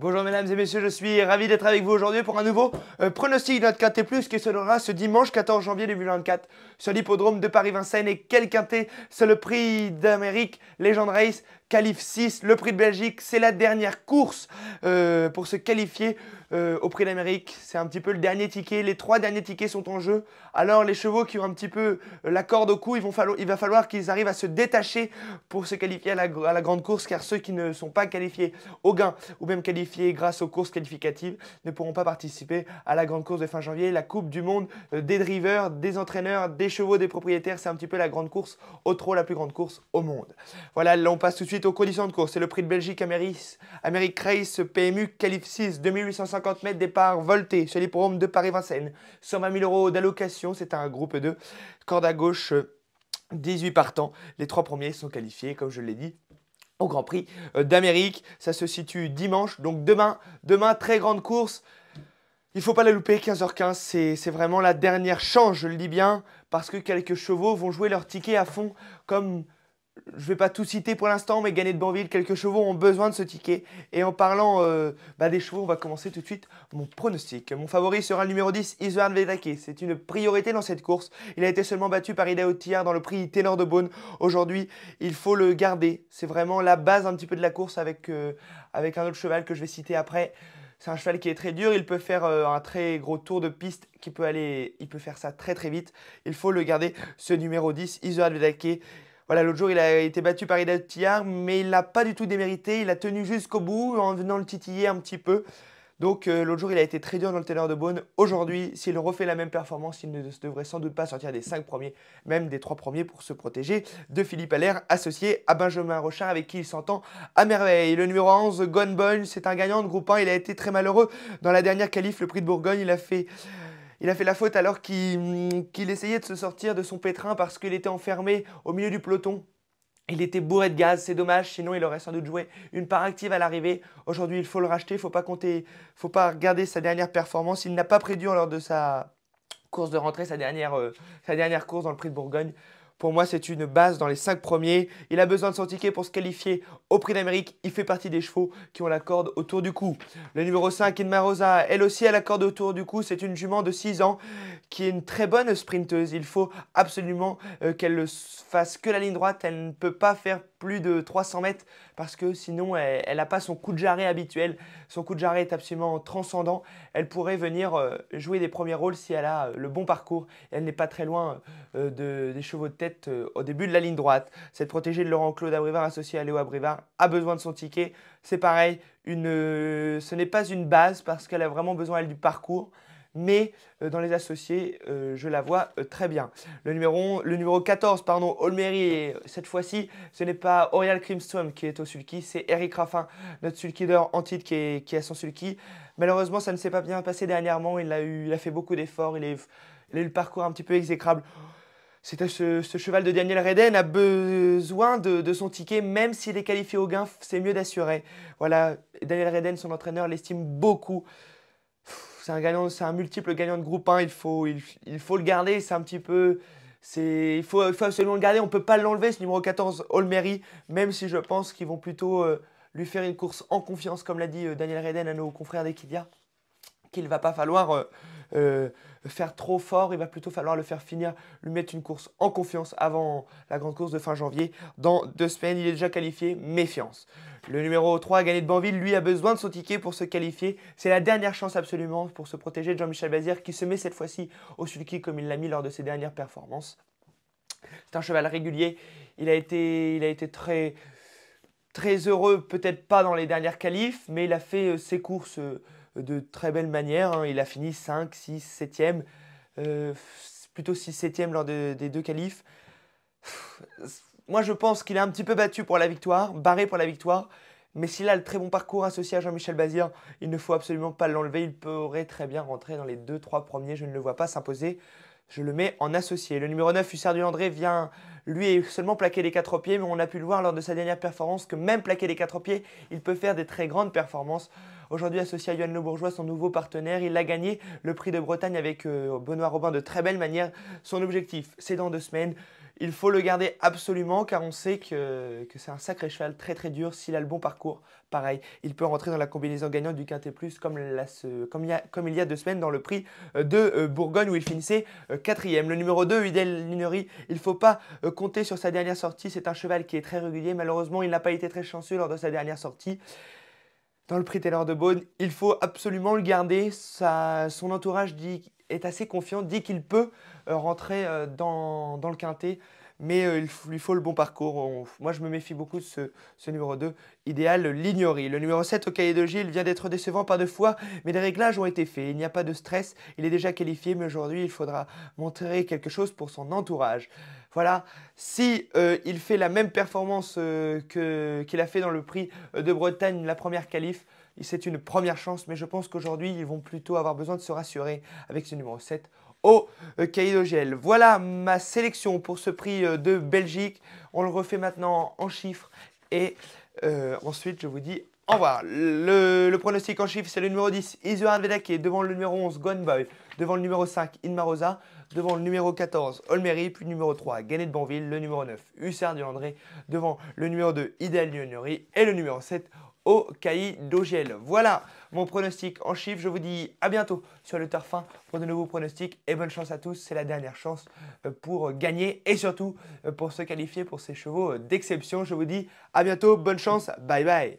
Bonjour mesdames et messieurs, je suis ravi d'être avec vous aujourd'hui pour un nouveau pronostic de notre quintet plus qui se donnera ce dimanche 14 janvier 2024 sur l'hippodrome de Paris-Vincennes. Et quel quintet? C'est le prix d'Amérique Legend Race Qualif 6, le prix de Belgique. C'est la dernière course pour se qualifier au prix d'Amérique. C'est un petit peu le dernier ticket. Les 3 derniers tickets sont en jeu. Alors les chevaux qui ont un petit peu la corde au cou, il va falloir qu'ils arrivent à se détacher pour se qualifier à la grande course, car ceux qui ne sont pas qualifiés au gain ou même qualifiés grâce aux courses qualificatives ne pourront pas participer à la grande course de fin janvier, la Coupe du Monde des drivers, des entraîneurs, des chevaux, des propriétaires. C'est un petit peu la grande course au trot, la plus grande course au monde. Voilà, là on passe tout de suite aux conditions de course. C'est le prix de Belgique Amérique Race PMU Qualif 6, 2850 mètres départ volté sur l'hippodrome de Paris-Vincennes. 120 000 euros d'allocation, c'est un groupe 2. Corde à gauche, 18 partants. Les 3 premiers sont qualifiés, comme je l'ai dit, au Grand Prix d'Amérique. Ça se situe dimanche, donc demain, très grande course. Il ne faut pas la louper, 15h15, c'est vraiment la dernière chance, je le dis bien, parce que quelques chevaux vont jouer leur ticket à fond, comme je ne vais pas tout citer pour l'instant, mais Gagné de Banville, quelques chevaux ont besoin de ce ticket. Et en parlant des chevaux, on va commencer tout de suite mon pronostic. Mon favori sera le numéro 10, Isoard Vedake. C'est une priorité dans cette course. Il a été seulement battu par Ida Otiar dans le prix Ténor de Beaune. Aujourd'hui, il faut le garder. C'est vraiment la base un petit peu de la course avec un autre cheval que je vais citer après. C'est un cheval qui est très dur, il peut faire un très gros tour de piste, il peut faire ça très très vite. Il faut le garder, ce numéro 10, Isoard Vedake. Voilà, l'autre jour, il a été battu par Ida Otiar, mais il n'a pas du tout démérité. Il a tenu jusqu'au bout en venant le titiller un petit peu. Donc l'autre jour, il a été très dur dans le Ténor de Beaune. Aujourd'hui, s'il refait la même performance, il ne devrait sans doute pas sortir des 5 premiers, même des 3 premiers pour se protéger de Philippe Allaire, associé à Benjamin Rochard, avec qui il s'entend à merveille. Le numéro 11, Gone Boy, c'est un gagnant de groupe 1. Il a été très malheureux dans la dernière qualif, le prix de Bourgogne. Il a fait la faute alors qu'il essayait de se sortir de son pétrin parce qu'il était enfermé au milieu du peloton. Il était bourré de gaz, c'est dommage, sinon il aurait sans doute joué une part active à l'arrivée. Aujourd'hui, il faut le racheter, il ne faut pas regarder sa dernière performance. Il n'a pas pris dur lors de sa course de rentrée, sa dernière course dans le prix de Bourgogne. Pour moi, c'est une base dans les 5 premiers. Il a besoin de son ticket pour se qualifier au prix d'Amérique. Il fait partie des chevaux qui ont la corde autour du cou. Le numéro 5, Inma Rosa, elle aussi a la corde autour du cou. C'est une jument de 6 ans qui est une très bonne sprinteuse. Il faut absolument qu'elle ne fasse que la ligne droite. Elle ne peut pas faire plus de 300 mètres parce que sinon, elle n'a pas son coup de jarret habituel. Son coup de jarret est absolument transcendant. Elle pourrait venir jouer des premiers rôles si elle a le bon parcours. Elle n'est pas très loin des chevaux de tête au début de la ligne droite. Cette protégée de Laurent-Claude Abrivard associée à Léo Abrivard a besoin de son ticket. C'est pareil, ce n'est pas une base parce qu'elle a vraiment besoin, elle, du parcours. Mais dans les associés, je la vois très bien. Le numéro 14, pardon, Olmery, et cette fois-ci, ce n'est pas Orial Crimstrom qui est au sulky, c'est Eric Raffin, notre sulky d'or en titre qui est à son sulky. Malheureusement, ça ne s'est pas bien passé dernièrement. Il a fait beaucoup d'efforts. Il a eu le parcours un petit peu exécrable. Ce cheval de Daniel Reden a besoin de son ticket, même s'il est qualifié au gain, c'est mieux d'assurer. Voilà, Daniel Reden, son entraîneur, l'estime beaucoup. C'est un multiple gagnant de groupe 1, il faut le garder, c'est un petit peu... Il faut absolument le garder, on ne peut pas l'enlever, ce numéro 14, Olmery, même si je pense qu'ils vont plutôt lui faire une course en confiance, comme l'a dit Daniel Reden à nos confrères d'Equidia, qu'il ne va pas falloir faire trop fort, il va plutôt falloir le faire finir, lui mettre une course en confiance avant la grande course de fin janvier. Dans 2 semaines, il est déjà qualifié, méfiance. Le numéro 3, Gagné de Banville, lui a besoin de son ticket pour se qualifier. C'est la dernière chance absolument pour se protéger de Jean-Michel Bazir qui se met cette fois-ci au sulky comme il l'a mis lors de ses dernières performances. C'est un cheval régulier, il a été très, très heureux, peut-être pas dans les dernières qualifs, mais il a fait ses courses de très belle manière, hein. Il a fini 5, 6, 7e, plutôt 6, 7e lors des 2 qualifs. Moi, je pense qu'il est un petit peu battu pour la victoire, barré pour la victoire. Mais s'il a le très bon parcours associé à Jean-Michel Bazir, il ne faut absolument pas l'enlever. Il pourrait très bien rentrer dans les 2-3 premiers. Je ne le vois pas s'imposer. Je le mets en associé. Le numéro 9, Hussard du Landré, vient lui seulement plaquer les 4 pieds. Mais on a pu le voir lors de sa dernière performance que même plaquer les 4 pieds, il peut faire des très grandes performances. Aujourd'hui associé à Yoann Le Bourgeois, son nouveau partenaire, il a gagné le prix de Bretagne avec Benoît Robin de très belle manière. Son objectif, c'est dans 2 semaines. il faut le garder absolument car on sait que c'est un sacré cheval très très dur s'il a le bon parcours. Pareil, il peut rentrer dans la combinaison gagnante du Quintet Plus comme il y a 2 semaines dans le prix de Bourgogne où il finissait quatrième. Le numéro 2, Idel Linnery, il ne faut pas compter sur sa dernière sortie. C'est un cheval qui est très régulier. Malheureusement, il n'a pas été très chanceux lors de sa dernière sortie. Dans le prix Taylor de Beaune, il faut absolument le garder. Son entourage est assez confiant, dit qu'il peut rentrer dans le quintet, mais il lui faut le bon parcours. Moi, je me méfie beaucoup de ce numéro 2, Idéal Lignery. Le numéro 7, au cahier de Gilles, vient d'être décevant par 2 fois, mais les réglages ont été faits. Il n'y a pas de stress, il est déjà qualifié, mais aujourd'hui, il faudra montrer quelque chose pour son entourage. Voilà, si il fait la même performance qu'il a fait dans le prix de Bretagne, la première qualif, c'est une première chance, mais je pense qu'aujourd'hui, ils vont plutôt avoir besoin de se rassurer avec ce numéro 7 au cahier d'OGL. Voilà ma sélection pour ce prix de Belgique. On le refait maintenant en chiffres et ensuite, je vous dis au revoir. Le pronostic en chiffres, c'est le numéro 10, Isuard Vedake, devant le numéro 11, Gone Boy, devant le numéro 5, Inmarosa, devant le numéro 14, Olmery, puis le numéro 3, Gagné de Banville, le numéro 9, Hussard du André, devant le numéro 2, Idéal Lionnery et le numéro 7, au cahier d'OGL. Voilà mon pronostic en chiffres. Je vous dis à bientôt sur le turf 1 pour de nouveaux pronostics et bonne chance à tous. C'est la dernière chance pour gagner et surtout pour se qualifier pour ces chevaux d'exception. Je vous dis à bientôt, bonne chance, bye bye.